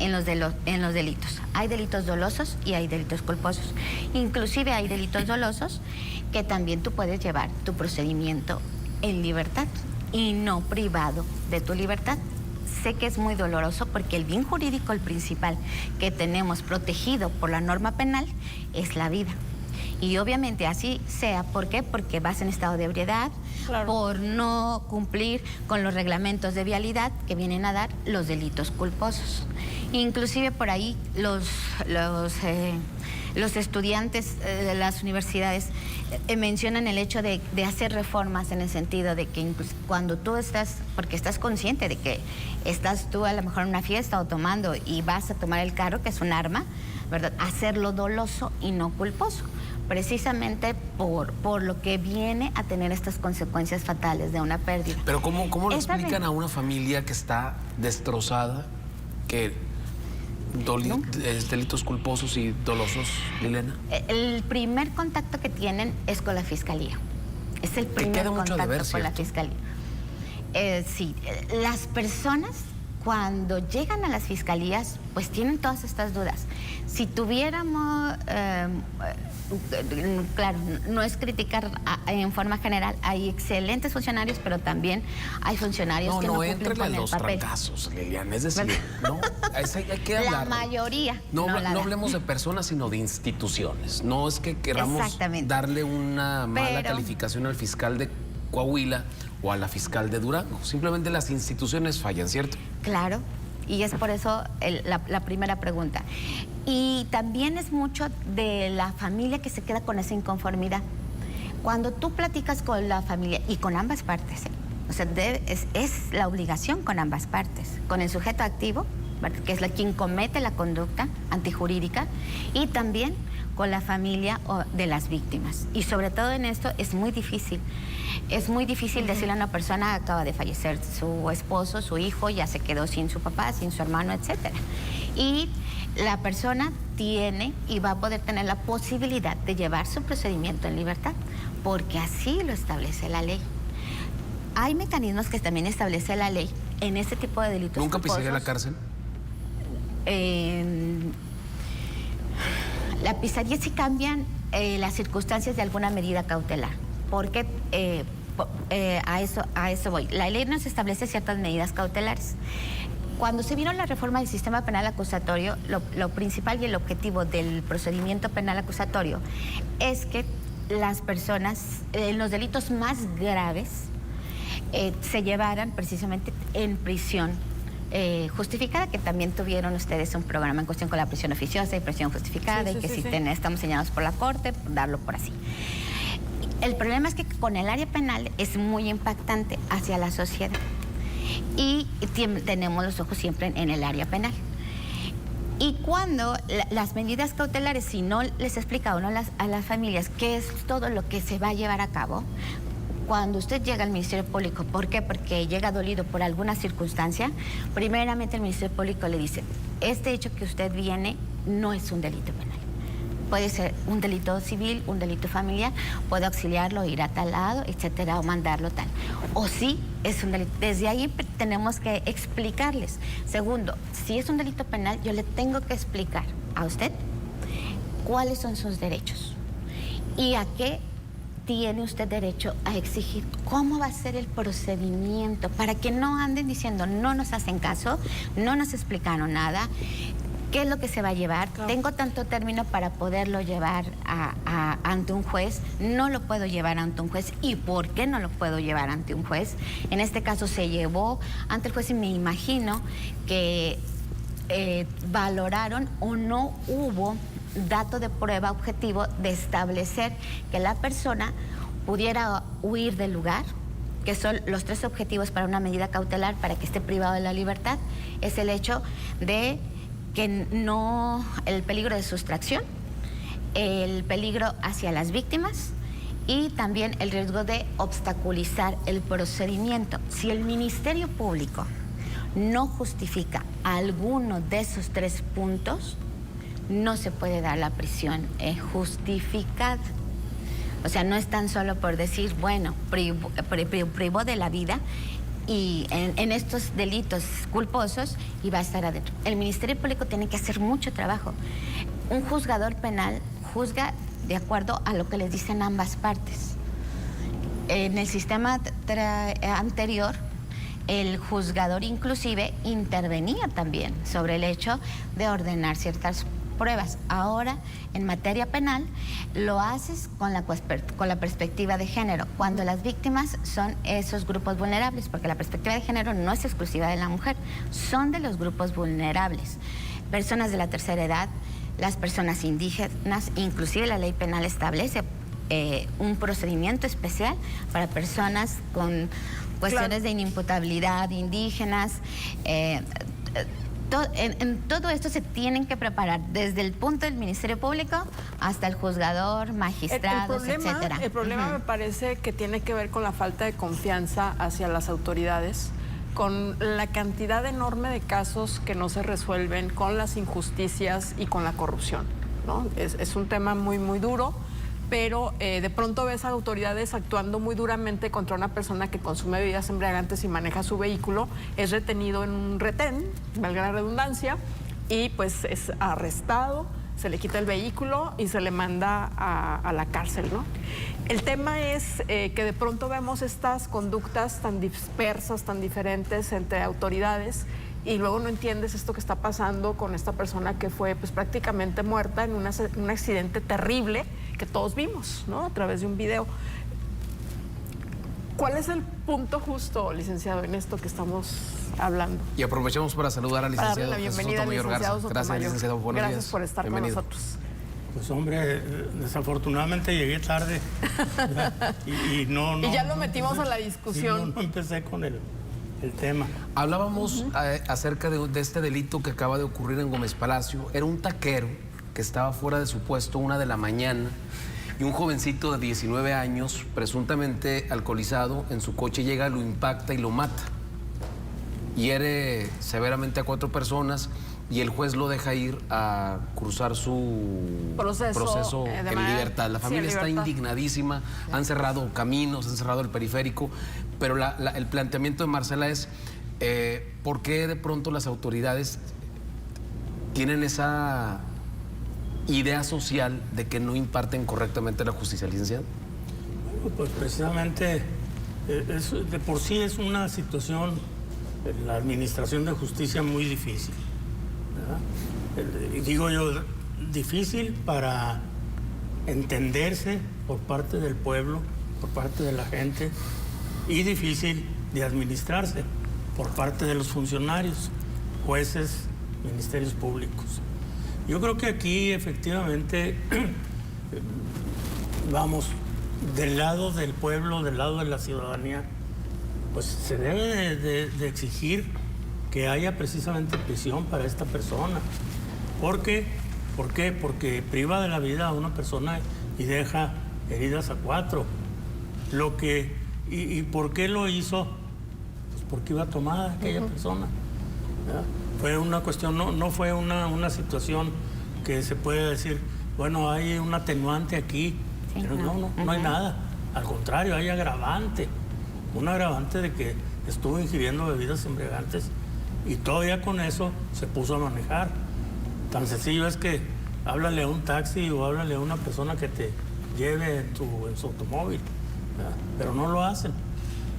en los delitos. Hay delitos dolosos y hay delitos culposos. Inclusive hay delitos dolosos que también tú puedes llevar tu procedimiento en libertad y no privado de tu libertad. Sé que es muy doloroso porque el bien jurídico, el principal que tenemos protegido por la norma penal, es la vida. Y obviamente así sea, ¿por qué? Porque vas en estado de ebriedad, claro, por no cumplir con los reglamentos de vialidad que vienen a dar los delitos culposos. Inclusive por ahí los estudiantes de las universidades mencionan el hecho de hacer reformas en el sentido de que cuando tú estás, porque estás consciente de que estás tú a lo mejor en una fiesta o tomando y vas a tomar el carro, que es un arma, ¿verdad? Hacerlo doloso y no culposo, precisamente por lo que viene a tener estas consecuencias fatales de una pérdida. Pero ¿cómo le explican a una familia que está destrozada que delitos culposos y dolosos, Lilena? El primer contacto que tienen es con la fiscalía. Es el primer contacto con la fiscalía. Sí, las personas cuando llegan a las fiscalías, pues tienen todas estas dudas. Si tuviéramos, claro, no es criticar en forma general, hay excelentes funcionarios, pero también hay funcionarios que no cumplen con el los papel. Trancazos, Liliana, es decir, no, hay que hablar. La mayoría. No hablemos de personas, sino de instituciones. No es que queramos darle una mala calificación al fiscal de Coahuila o a la fiscal de Durango. Simplemente las instituciones fallan, ¿cierto? Claro, y es por eso la primera pregunta. Y también es mucho de la familia que se queda con esa inconformidad. Cuando tú platicas con la familia y con ambas partes, o sea, es la obligación con ambas partes, con el sujeto activo, que es quien comete la conducta antijurídica, y también con la familia de las víctimas. Y sobre todo en esto es muy difícil. Es muy difícil decirle a una persona: acaba de fallecer su esposo, su hijo, ya se quedó sin su papá, sin su hermano, etcétera. Y la persona tiene y va a poder tener la posibilidad de llevar su procedimiento en libertad, porque así lo establece la ley. Hay mecanismos que también establece la ley en este tipo de delitos. ¿Nunca pisaría la cárcel? La pisaría si cambian las circunstancias de alguna medida cautelar, porque a eso voy. La ley nos establece ciertas medidas cautelares. Cuando se vino la reforma del sistema penal acusatorio, lo principal y el objetivo del procedimiento penal acusatorio es que las personas en los delitos más graves se llevaran precisamente en prisión justificada, que también tuvieron ustedes un programa en cuestión con la prisión oficiosa y prisión justificada, y que estamos señalados por la Corte, darlo por así. El problema es que con el área penal es muy impactante hacia la sociedad y tenemos los ojos siempre en el área penal. Y cuando las medidas cautelares, si no les explica uno a las familias qué es todo lo que se va a llevar a cabo, cuando usted llega al Ministerio Público, ¿por qué? Porque llega dolido por alguna circunstancia, primeramente el Ministerio Público le dice: este hecho que usted viene no es un delito penal. Puede ser un delito civil, un delito familiar, puede auxiliarlo, ir a tal lado, etcétera, o mandarlo tal. O sí, es un delito. Desde ahí tenemos que explicarles. Segundo, si es un delito penal, yo le tengo que explicar a usted cuáles son sus derechos y a qué tiene usted derecho a exigir, cómo va a ser el procedimiento, para que no anden diciendo: no nos hacen caso, no nos explicaron nada, qué es lo que se va a llevar, tengo tanto término para poderlo llevar ante un juez, no lo puedo llevar ante un juez, y por qué no lo puedo llevar ante un juez. En este caso se llevó ante el juez y me imagino que valoraron o no hubo dato de prueba objetivo de establecer que la persona pudiera huir del lugar, que son los tres objetivos para una medida cautelar para que esté privado de la libertad. Es el hecho de que no, el peligro de sustracción, el peligro hacia las víctimas y también el riesgo de obstaculizar el procedimiento. Si el Ministerio Público no justifica alguno de esos tres puntos, no se puede dar la prisión justificada. O sea, no es tan solo por decir, bueno, privó de la vida, y en estos delitos culposos y va a estar adentro. El Ministerio Público tiene que hacer mucho trabajo. Un juzgador penal juzga de acuerdo a lo que les dicen ambas partes. En el sistema anterior, el juzgador inclusive intervenía también sobre el hecho de ordenar ciertas pruebas. Ahora, en materia penal, lo haces con la perspectiva de género, cuando las víctimas son esos grupos vulnerables, porque la perspectiva de género no es exclusiva de la mujer, son de los grupos vulnerables. Personas de la tercera edad, las personas indígenas, inclusive la ley penal establece un procedimiento especial para personas con cuestiones de inimputabilidad, indígenas. En todo esto se tienen que preparar desde el punto del Ministerio Público hasta el juzgador, magistrados, etcétera. El problema me parece que tiene que ver con la falta de confianza hacia las autoridades, con la cantidad enorme de casos que no se resuelven, con las injusticias y con la corrupción, ¿no? Es un tema muy, muy duro, pero de pronto ves a autoridades actuando muy duramente contra una persona que consume bebidas embriagantes y maneja su vehículo, es retenido en un retén, valga la redundancia, y pues es arrestado, se le quita el vehículo y se le manda a la cárcel, ¿no? El tema es que de pronto vemos estas conductas tan dispersas, tan diferentes entre autoridades, y luego no entiendes esto que está pasando con esta persona que fue pues prácticamente muerta en un accidente terrible que todos vimos, ¿no? A través de un video. ¿Cuál es el punto justo, licenciado, en esto que estamos hablando? Y aprovechamos para saludar al licenciado Jesús Sotomayor Garza. Gracias, licenciado. Buenos Gracias días. por estar con nosotros. Pues hombre, desafortunadamente llegué tarde y no... Y ya lo metimos a la discusión. No empecé con el tema. Hablábamos acerca de este delito que acaba de ocurrir en Gómez Palacio. Era un taquero que estaba fuera de su puesto 1 de la mañana y un jovencito de 19 años, presuntamente alcoholizado, en su coche llega, lo impacta y lo mata. Hiere severamente a 4 personas y el juez lo deja ir a cursar su proceso en libertad. La familia está indignadísima, han cerrado caminos, han cerrado el periférico, pero el planteamiento de Marcela es ¿por qué de pronto las autoridades tienen esa idea social de que no imparten correctamente la justicia, licenciado? Bueno, pues precisamente de por sí es una situación, la administración de justicia muy difícil, ¿verdad? Digo yo, difícil para entenderse por parte del pueblo, por parte de la gente, y difícil de administrarse por parte de los funcionarios, jueces, ministerios públicos. Yo creo que aquí efectivamente vamos del lado del pueblo, del lado de la ciudadanía, pues se debe de exigir que haya precisamente prisión para esta persona. ¿Por qué? Porque priva de la vida a una persona y deja heridas a 4. ¿Y por qué lo hizo? Pues porque iba tomada aquella persona, ¿verdad? Fue una cuestión, no fue una situación que se puede decir, bueno, hay un atenuante aquí. Sí, pero no hay nada. Al contrario, hay agravante. Un agravante de que estuvo ingiriendo bebidas embriagantes y todavía con eso se puso a manejar. Tan sencillo es que háblale a un taxi o háblale a una persona que te lleve en su automóvil, ¿verdad? Pero no lo hacen.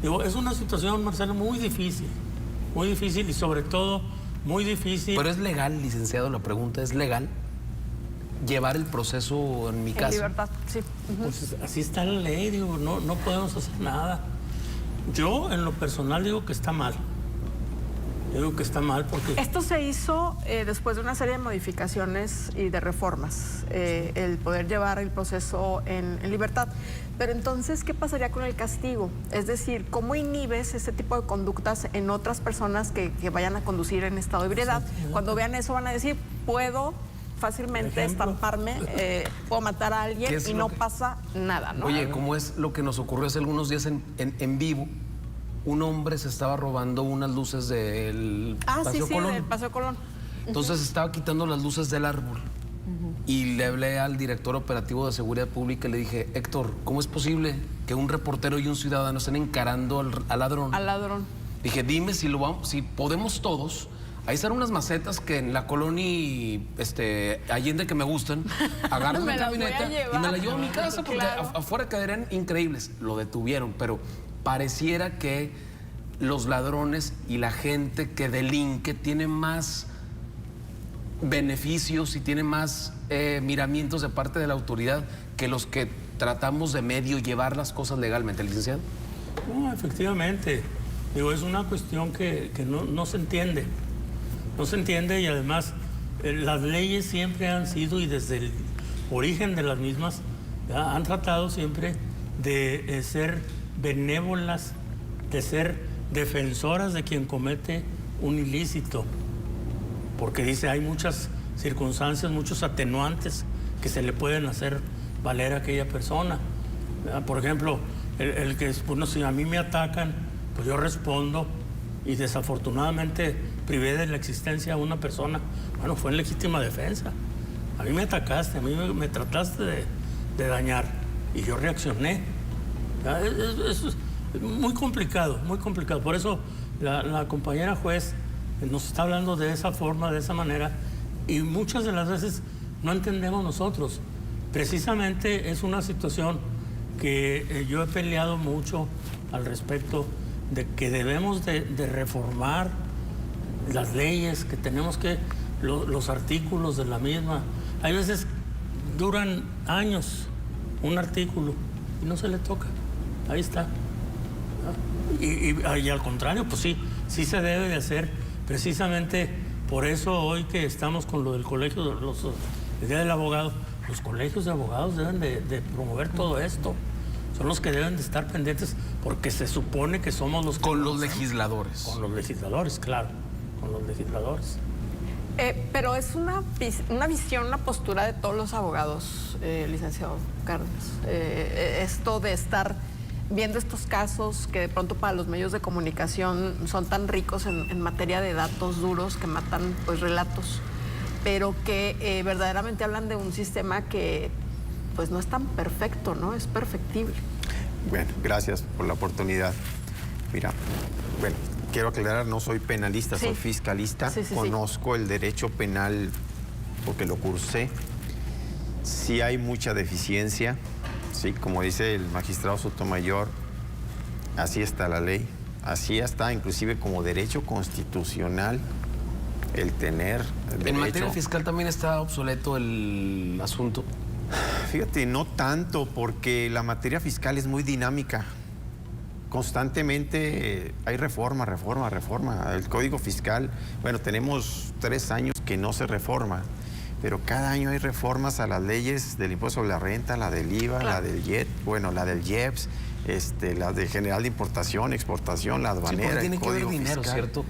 Digo, es una situación, Marcelo, muy difícil y sobre todo muy difícil. Pero es legal, licenciado, la pregunta es legal llevar el proceso en mi caso. En libertad, sí. Pues así está la ley, digo, no podemos hacer nada. Yo en lo personal digo que está mal. Yo digo que está mal porque... Esto se hizo después de una serie de modificaciones y de reformas, el poder llevar el proceso en libertad. Pero entonces, ¿qué pasaría con el castigo? Es decir, ¿cómo inhibes este tipo de conductas en otras personas que vayan a conducir en estado de ebriedad? Cuando vean eso van a decir, puedo fácilmente estamparme, puedo matar a alguien y no pasa nada, ¿no? Oye, como es lo que nos ocurrió hace algunos días en vivo, un hombre se estaba robando unas luces del Paseo Colón. Del Paseo Colón. Entonces estaba quitando las luces del árbol. Y le hablé al director operativo de seguridad pública y le dije, Héctor, ¿cómo es posible que un reportero y un ciudadano estén encarando al ladrón? Al ladrón. Dije, dime si podemos todos. Ahí están unas macetas que en la colonia Allende que me gustan. Agarro una camioneta y me la llevo a mi casa porque afuera quedarían increíbles. Lo detuvieron, pero pareciera que los ladrones y la gente que delinque tiene más beneficios y tiene más miramientos de parte de la autoridad que los que tratamos de medio llevar las cosas legalmente, licenciado. No, efectivamente. Digo, es una cuestión que no se entiende. No se entiende y además las leyes siempre han sido, y desde el origen de las mismas, han tratado siempre de ser benévolas, de ser defensoras de quien comete un ilícito. Porque dice, hay muchas circunstancias, muchos atenuantes que se le pueden hacer valer a aquella persona. Por ejemplo, el que, bueno, si a mí me atacan, pues yo respondo y desafortunadamente privé de la existencia a una persona. Bueno, fue en legítima defensa. A mí me atacaste, a mí me trataste de dañar y yo reaccioné. Es muy complicado, muy complicado. Por eso la compañera juez nos está hablando de esa forma, de esa manera, y muchas de las veces no entendemos nosotros. Precisamente es una situación que yo he peleado mucho al respecto, de que debemos de reformar las leyes, que tenemos que, los artículos de la misma. Hay veces duran años un artículo y no se le toca. Ahí está. Y al contrario, pues sí se debe de hacer. Precisamente por eso hoy que estamos con lo del colegio, el Día del Abogado, los colegios de abogados deben de promover todo esto. Son los que deben de estar pendientes porque se supone que somos los que... Con los legisladores. Con los legisladores, claro. Con los legisladores. Pero es una visión, una postura de todos los abogados, licenciado Cárdenas. Esto de estar viendo estos casos que de pronto para los medios de comunicación son tan ricos en materia de datos duros que matan pues relatos, pero que verdaderamente hablan de un sistema que pues no es tan perfecto, ¿no? Es perfectible. Bueno, gracias por la oportunidad. Mira, bueno, quiero aclarar, no soy penalista, soy fiscalista. Conozco el derecho penal porque lo cursé. Sí hay mucha deficiencia, sí, como dice el magistrado Sotomayor, así está la ley, así está inclusive como derecho constitucional el tener derecho. ¿En materia fiscal también está obsoleto el asunto? Fíjate, no tanto, porque la materia fiscal es muy dinámica. Constantemente hay reforma. El Código Fiscal, bueno, tenemos 3 años que no se reforma, pero cada año hay reformas a las leyes del impuesto sobre la renta, la del IVA, la del IET, bueno, la del IEPS, la de General de Importación, Exportación, la aduanera, tiene el que haber Código dinero, Fiscal. ¿cierto?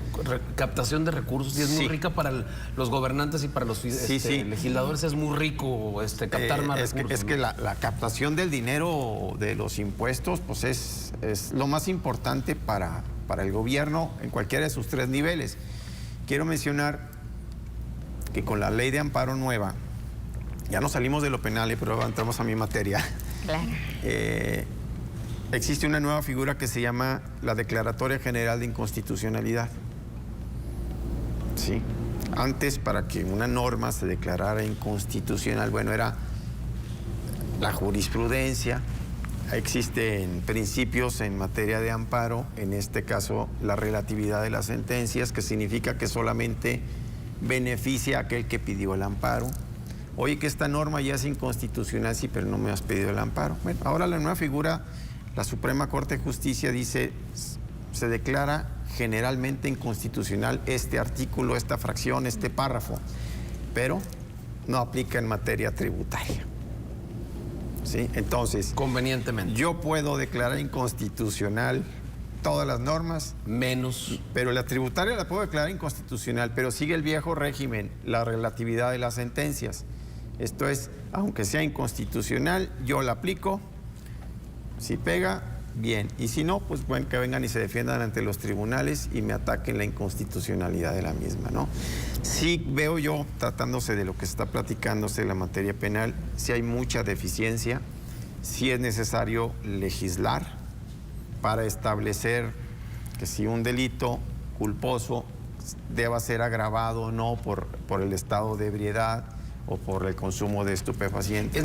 Captación de recursos, y es muy rica para los gobernantes y para los legisladores, es muy rico captar más recursos. Es que la captación del dinero de los impuestos, pues es lo más importante para el gobierno en cualquiera de sus 3 niveles. Quiero mencionar que con la ley de amparo nueva, ya no salimos de lo penal, pero entramos a mi materia. Claro. Existe una nueva figura que se llama la Declaratoria General de Inconstitucionalidad. ¿Sí? Antes, para que una norma se declarara inconstitucional, bueno, era la jurisprudencia. Existen principios en materia de amparo, en este caso la relatividad de las sentencias, que significa que solamente beneficia a aquel que pidió el amparo. Oye, que esta norma ya es inconstitucional, sí, pero no me has pedido el amparo. Bueno, ahora la nueva figura, la Suprema Corte de Justicia dice, se declara generalmente inconstitucional este artículo, esta fracción, este párrafo, pero no aplica en materia tributaria. ¿Sí? Entonces, convenientemente, yo puedo declarar inconstitucional todas las normas, menos, pero la tributaria la puedo declarar inconstitucional, pero sigue el viejo régimen, la relatividad de las sentencias. Esto es, aunque sea inconstitucional, yo la aplico. Si pega, bien. Y si no, pues bueno, que vengan y se defiendan ante los tribunales y me ataquen la inconstitucionalidad de la misma, ¿no? Sí veo yo, tratándose de lo que está platicándose en la materia penal, sí hay mucha deficiencia, sí es necesario legislar para establecer que si un delito culposo deba ser agravado o no por el estado de ebriedad o por el consumo de estupefacientes.